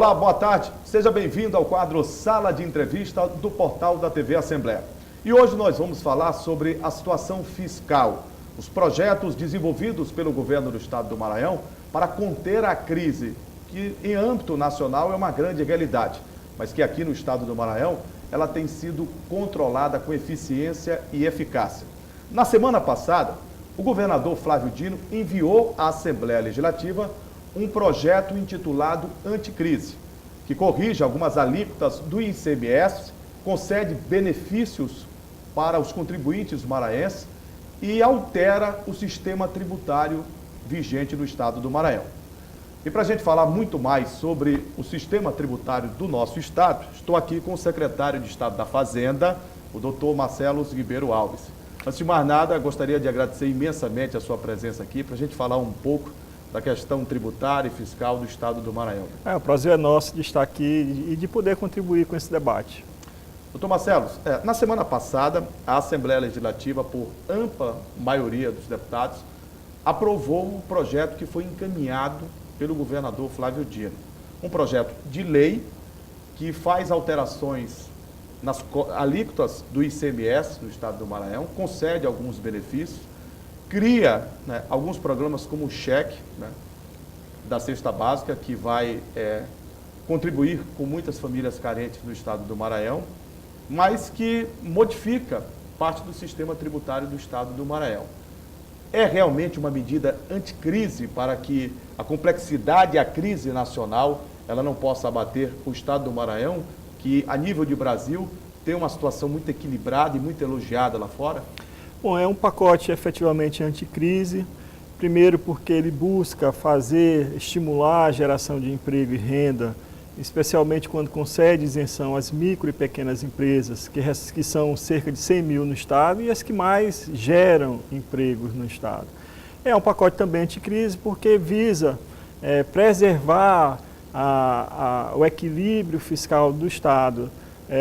Olá, boa tarde. Seja bem-vindo ao quadro Sala de Entrevista do portal da TV Assembleia. E hoje nós vamos falar sobre a situação fiscal, os projetos desenvolvidos pelo governo do estado do Maranhão para conter a crise, que em âmbito nacional é uma grande realidade, mas que aqui no estado do Maranhão ela tem sido controlada com eficiência e eficácia. Na semana passada, o governador Flávio Dino enviou à Assembleia Legislativa um projeto intitulado Anticrise, que corrige algumas alíquotas do ICMS, concede benefícios para os contribuintes maranhenses e altera o sistema tributário vigente no estado do Maranhão. E para a gente falar muito mais sobre o sistema tributário do nosso estado, estou aqui com o secretário de Estado da Fazenda, o doutor Marcelo Ribeiro Alves. Antes de mais nada, gostaria de agradecer imensamente a sua presença aqui para a gente falar um pouco da questão tributária e fiscal do estado do Maranhão. O prazer é nosso de estar aqui e de poder contribuir com esse debate. Doutor Marcelo, na semana passada, a Assembleia Legislativa, por ampla maioria dos deputados, aprovou um projeto que foi encaminhado pelo governador Flávio Dino. Um projeto de lei que faz alterações nas alíquotas do ICMS no estado do Maranhão, concede alguns benefícios, cria alguns programas como o cheque da cesta básica, que vai contribuir com muitas famílias carentes do estado do Maranhão, mas que modifica parte do sistema tributário do estado do Maranhão. É realmente uma medida anticrise para que a complexidade e a crise nacional ela não possa abater o estado do Maranhão, que a nível de Brasil tem uma situação muito equilibrada e muito elogiada lá fora? Bom, é um pacote efetivamente anticrise, primeiro porque ele busca estimular a geração de emprego e renda, especialmente quando concede isenção às micro e pequenas empresas, que são cerca de 100 mil no estado e as que mais geram empregos no estado. É um pacote também anticrise porque visa preservar o equilíbrio fiscal do estado,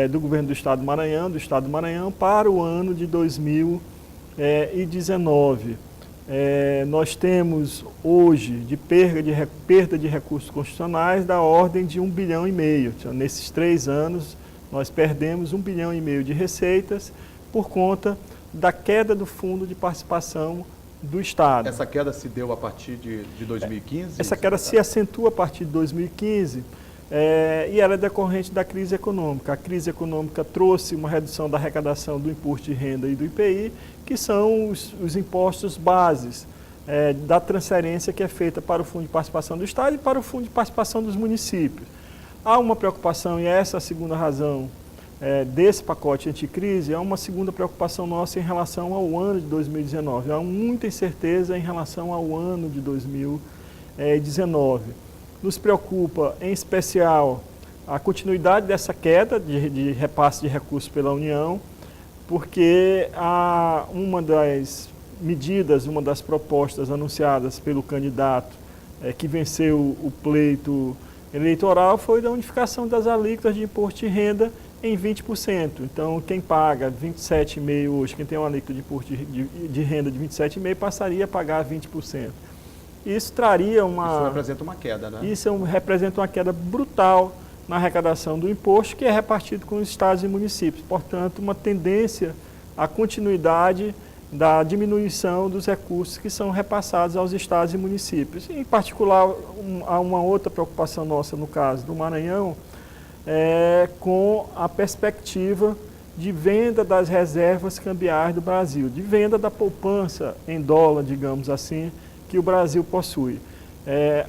do governo do estado do Maranhão, para o ano de 2019. Nós temos hoje de perda de recursos constitucionais da ordem de 1,5 bilhão. Então, nesses 3 anos, nós perdemos 1,5 bilhão de receitas por conta da queda do fundo de participação do estado. Essa queda se deu a partir de 2015? Essa queda se acentua a partir de 2015 e ela é decorrente da crise econômica. A crise econômica trouxe uma redução da arrecadação do imposto de renda e do IPI, que são os impostos bases da transferência que é feita para o Fundo de Participação do Estado e para o Fundo de Participação dos municípios. Há uma preocupação, e essa é a segunda razão desse pacote anticrise, há uma segunda preocupação nossa em relação ao ano de 2019. Há muita incerteza em relação ao ano de 2019. Nos preocupa, em especial, a continuidade dessa queda de repasse de recursos pela União, porque uma das medidas, uma das propostas anunciadas pelo candidato que venceu o pleito eleitoral foi da unificação das alíquotas de imposto de renda em 20%. Então, quem paga 27,5% hoje, quem tem uma alíquota de imposto de renda de 27,5%, passaria a pagar 20%. Isso traria Isso representa uma queda, né? Isso representa uma queda brutal na arrecadação do imposto, que é repartido com os estados e municípios. Portanto, uma tendência à continuidade da diminuição dos recursos que são repassados aos estados e municípios. Em particular, há uma outra preocupação nossa, no caso do Maranhão, com a perspectiva de venda das reservas cambiais do Brasil, de venda da poupança em dólar, digamos assim, que o Brasil possui.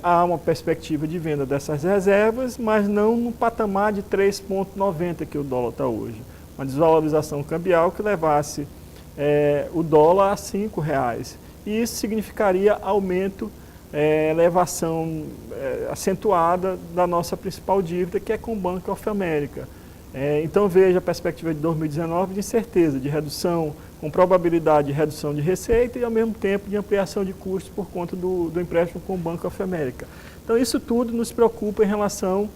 Há uma perspectiva de venda dessas reservas, mas não no patamar de 3,90 que o dólar está hoje. Uma desvalorização cambial que levasse o dólar a R$ 5,00. E isso significaria aumento, elevação acentuada da nossa principal dívida, que é com o Banco of America. Então veja a perspectiva de 2019 de incerteza, de redução, com probabilidade de redução de receita e ao mesmo tempo de ampliação de custos por conta do empréstimo com o Banco of America. Então isso tudo nos preocupa em relação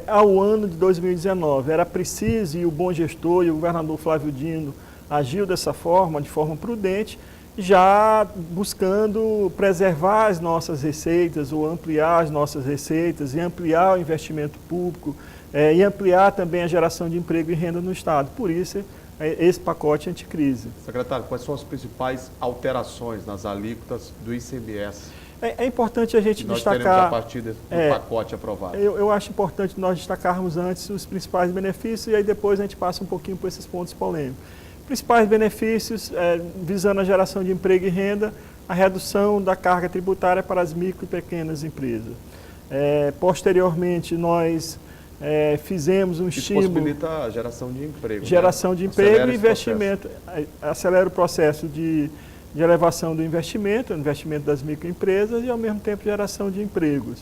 ao ano de 2019. Era preciso, e o bom gestor e o governador Flávio Dino agiu dessa forma, de forma prudente, já buscando preservar as nossas receitas ou ampliar as nossas receitas e ampliar o investimento público e ampliar também a geração de emprego e renda no Estado. Por isso, esse pacote anticrise. Secretário, quais são as principais alterações nas alíquotas do ICMS? É importante a gente nós destacar... teremos a partir do pacote aprovado. Eu acho importante nós destacarmos antes os principais benefícios e aí depois a gente passa um pouquinho por esses pontos polêmicos. Principais benefícios visando a geração de emprego e renda, a redução da carga tributária para as micro e pequenas empresas. Posteriormente, nós fizemos um estímulo... Isso possibilita a geração de emprego. Geração de emprego e investimento. Acelera o processo de elevação do investimento das microempresas e, ao mesmo tempo, geração de empregos.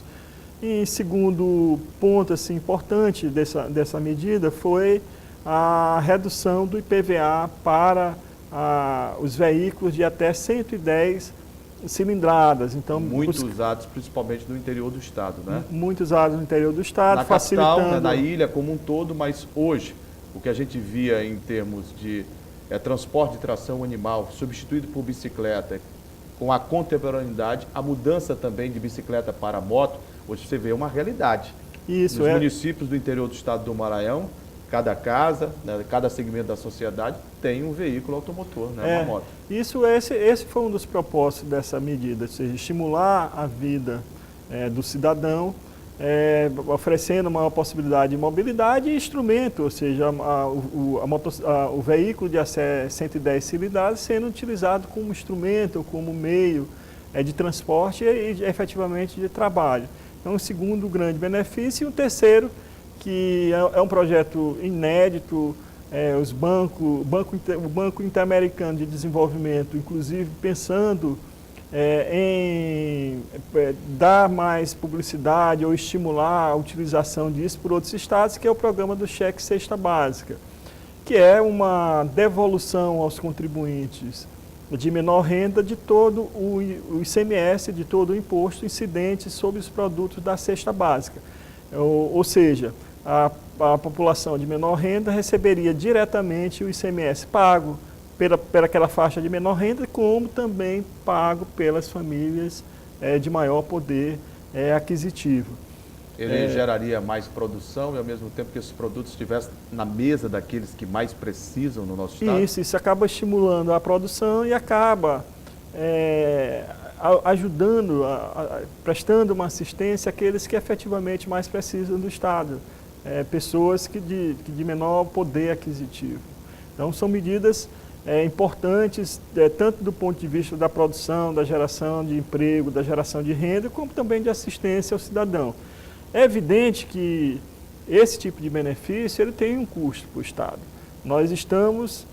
E segundo ponto assim, importante dessa medida foi a redução do IPVA para os veículos de até 110 cilindradas. Então, muito usados, principalmente no interior do Estado, né? Muito usados no interior do Estado, na facilitando... capital, na ilha como um todo, mas hoje, o que a gente via em termos de transporte de tração animal, substituído por bicicleta, com a contemporaneidade, a mudança também de bicicleta para moto, hoje você vê uma realidade. Isso, nos municípios do interior do Estado do Maranhão, cada casa, né, cada segmento da sociedade tem um veículo automotor, né, uma moto. Esse foi um dos propósitos dessa medida, ou seja, estimular a vida do cidadão, oferecendo maior possibilidade de mobilidade e instrumento, ou seja, o veículo de até 110 cilindradas sendo utilizado como instrumento, como meio de transporte e efetivamente de trabalho. Então, o segundo grande benefício. E o terceiro, que é um projeto inédito, o Banco Interamericano de Desenvolvimento, inclusive pensando em dar mais publicidade ou estimular a utilização disso por outros estados, que é o programa do Cheque Cesta Básica, que é uma devolução aos contribuintes de menor renda de todo o ICMS, de todo o imposto incidente sobre os produtos da cesta básica. Ou seja, a população de menor renda receberia diretamente o ICMS pago pela aquela faixa de menor renda, como também pago pelas famílias de maior poder aquisitivo. Ele geraria mais produção e, ao mesmo tempo, que esses produtos estivessem na mesa daqueles que mais precisam no nosso estado? Isso acaba estimulando a produção e acaba ajudando, prestando uma assistência àqueles que efetivamente mais precisam do estado, pessoas que de menor poder aquisitivo. Então, são medidas importantes, tanto do ponto de vista da produção, da geração de emprego, da geração de renda, como também de assistência ao cidadão. É evidente que esse tipo de benefício ele tem um custo para o Estado. Nós estamos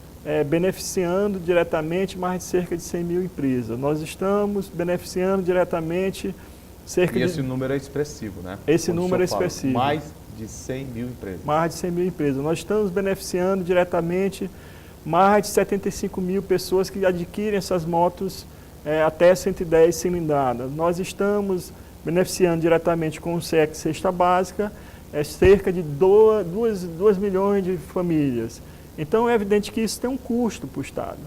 beneficiando diretamente mais de cerca de 100 mil empresas. Nós estamos beneficiando diretamente cerca de... E esse número é expressivo, né? Esse número é expressivo. Mais de 100 mil empresas. Mais de 100 mil empresas. Nós estamos beneficiando diretamente mais de 75 mil pessoas que adquirem essas motos até 110 cilindradas. Nós estamos beneficiando diretamente com o CEC Cesta Básica cerca de 2 milhões de famílias. Então, é evidente que isso tem um custo para o Estado.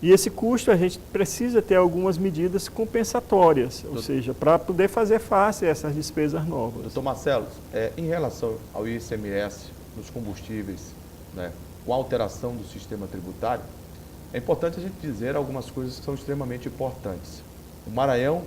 E esse custo a gente precisa ter algumas medidas compensatórias, ou seja, para poder fazer face a essas despesas novas. Doutor Marcelo, em relação ao ICMS nos combustíveis, né, com a alteração do sistema tributário, é importante a gente dizer algumas coisas que são extremamente importantes. O Maranhão,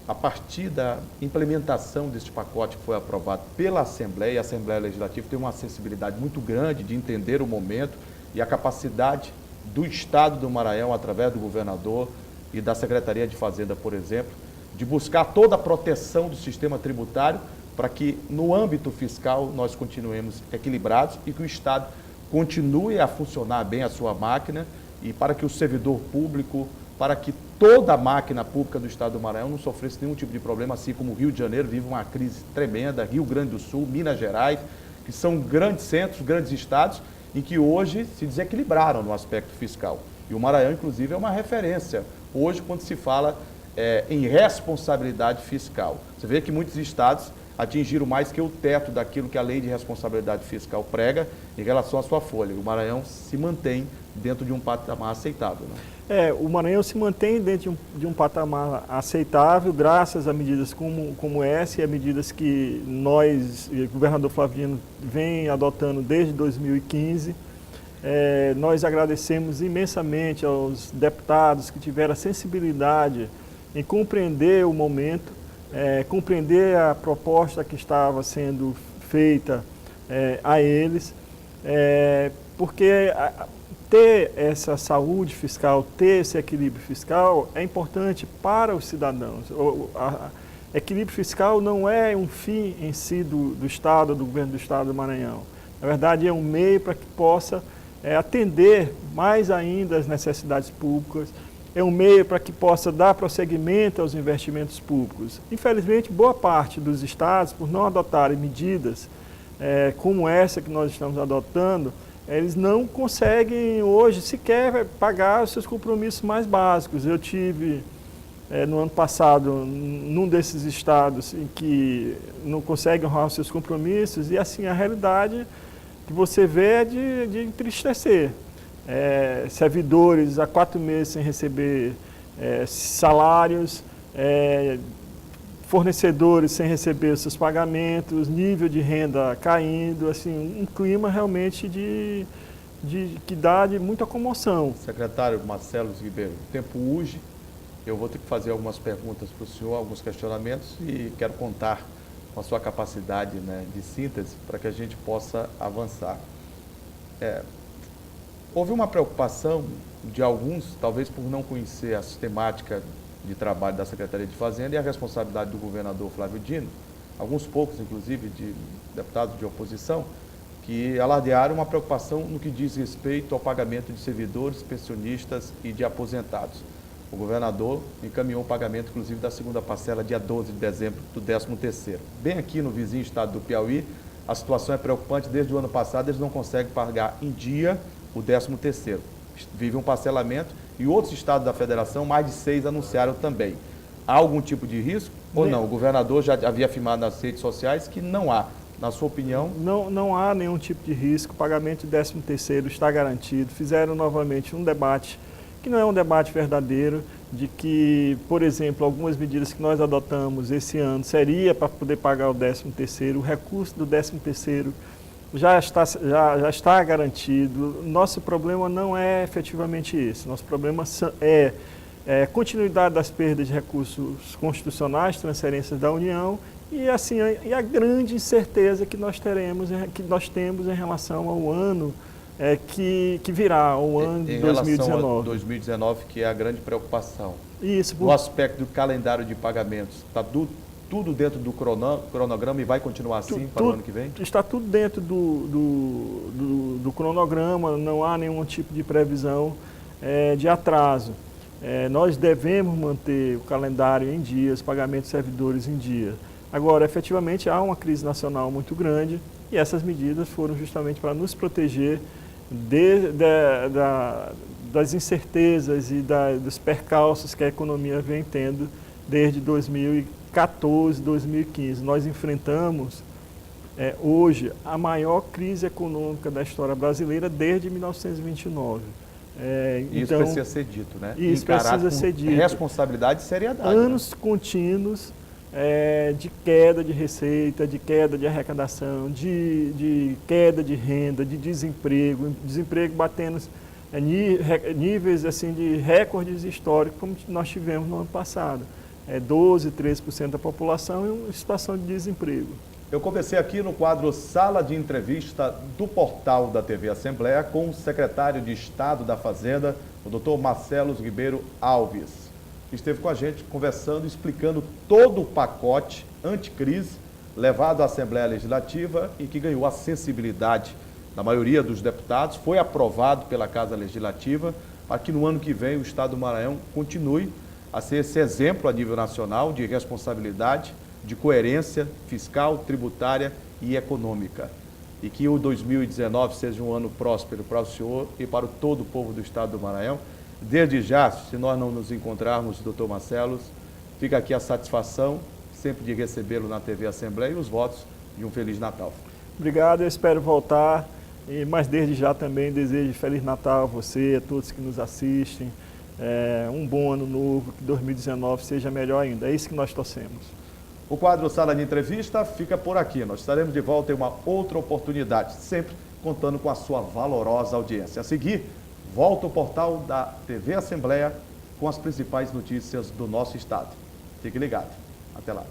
a partir da implementação deste pacote que foi aprovado pela Assembleia, a Assembleia Legislativa tem uma sensibilidade muito grande de entender o momento e a capacidade do Estado do Maranhão, através do governador e da Secretaria de Fazenda, por exemplo, de buscar toda a proteção do sistema tributário para que, no âmbito fiscal, nós continuemos equilibrados e que o Estado continue a funcionar bem a sua máquina e para que o servidor público, para que toda a máquina pública do Estado do Maranhão não sofresse nenhum tipo de problema, assim como o Rio de Janeiro vive uma crise tremenda, Rio Grande do Sul, Minas Gerais, que são grandes centros, grandes estados, em que hoje se desequilibraram no aspecto fiscal. E o Maranhão, inclusive, é uma referência hoje quando se fala em responsabilidade fiscal. Você vê que muitos estados atingiram mais que o teto daquilo que a lei de responsabilidade fiscal prega em relação à sua folha. O Maranhão se mantém dentro de um patamar aceitável, né? O Maranhão se mantém dentro de um patamar aceitável, graças a medidas como essa e a medidas que nós, o governador Flávio Dino, vem adotando desde 2015. Nós agradecemos imensamente aos deputados que tiveram a sensibilidade em compreender o momento, compreender a proposta que estava sendo feita a eles, porque ter essa saúde fiscal, ter esse equilíbrio fiscal é importante para os cidadãos. Equilíbrio fiscal não é um fim em si do Estado, do governo do Estado do Maranhão. Na verdade, é um meio para que possa atender mais ainda as necessidades públicas, é um meio para que possa dar prosseguimento aos investimentos públicos. Infelizmente, boa parte dos estados, por não adotarem medidas como essa que nós estamos adotando, eles não conseguem hoje sequer pagar os seus compromissos mais básicos. Eu tive, no ano passado, num desses estados em que não conseguem honrar os seus compromissos, e assim, a realidade que você vê é de entristecer. Servidores há 4 meses sem receber salários, fornecedores sem receber os seus pagamentos, nível de renda caindo, assim, um clima realmente que dá de muita comoção. Secretário Marcelo Ribeiro, o tempo urge, eu vou ter que fazer algumas perguntas para o senhor, alguns questionamentos, e quero contar com a sua capacidade, né, de síntese para que a gente possa avançar. Houve uma preocupação de alguns, talvez por não conhecer a sistemática de trabalho da Secretaria de Fazenda e a responsabilidade do governador Flávio Dino, alguns poucos, inclusive, de deputados de oposição, que alardearam uma preocupação no que diz respeito ao pagamento de servidores, pensionistas e de aposentados. O governador encaminhou o pagamento, inclusive, da segunda parcela, dia 12 de dezembro, do 13º. Bem aqui no vizinho estado do Piauí, a situação é preocupante. Desde o ano passado, eles não conseguem pagar em dia o 13º. Vive um parcelamento e outros estados da federação, mais de 6, anunciaram também. Há algum tipo de risco ou não? O governador já havia afirmado nas redes sociais que não há. Na sua opinião? Não há nenhum tipo de risco. O pagamento do 13º está garantido. Fizeram novamente um debate que não é um debate verdadeiro, de que, por exemplo, algumas medidas que nós adotamos esse ano seria para poder pagar o 13º, o recurso do 13º já está garantido. Nosso problema não é efetivamente esse. Nosso problema é continuidade das perdas de recursos constitucionais, transferências da União e assim a grande incerteza que nós temos em relação ao ano que virá, o ano de 2019. Em relação a 2019, que é a grande preocupação. Isso. O aspecto do calendário de pagamentos, está tudo dentro do cronograma e vai continuar assim para o ano que vem? Está tudo dentro do cronograma, não há nenhum tipo de previsão de atraso. Nós devemos manter o calendário em dia, os pagamentos de servidores em dia. Agora, efetivamente, há uma crise nacional muito grande e essas medidas foram justamente para nos proteger das incertezas e dos percalços que a economia vem tendo desde 2014, 2015. Nós enfrentamos hoje a maior crise econômica da história brasileira desde 1929. Isso então, precisa ser dito, né? Isso precisa ser dito. Responsabilidade e seriedade. Anos contínuos de queda de receita, de queda de arrecadação, de queda de renda, de desemprego batendo níveis assim, de recordes históricos, como nós tivemos no ano passado. 12%, 13% da população em situação de desemprego. Eu conversei aqui no quadro Sala de Entrevista do portal da TV Assembleia com o secretário de Estado da Fazenda, o doutor Marcelo Ribeiro Alves, que esteve com a gente conversando, explicando todo o pacote anticrise levado à Assembleia Legislativa e que ganhou a sensibilidade da maioria dos deputados, foi aprovado pela Casa Legislativa, para que no ano que vem o Estado do Maranhão continue a ser esse exemplo a nível nacional de responsabilidade, de coerência fiscal, tributária e econômica. E que o 2019 seja um ano próspero para o senhor e para todo o povo do Estado do Maranhão. Desde já, se nós não nos encontrarmos, doutor Marcelo, fica aqui a satisfação, sempre de recebê-lo na TV Assembleia e os votos de um Feliz Natal. Obrigado, eu espero voltar, mas desde já também desejo Feliz Natal a você, a todos que nos assistem, um bom ano novo, que 2019 seja melhor ainda, é isso que nós torcemos. O quadro Sala de Entrevista fica por aqui, nós estaremos de volta em uma outra oportunidade, sempre contando com a sua valorosa audiência. A seguir, volta o portal da TV Assembleia com as principais notícias do nosso estado. Fique ligado. Até lá.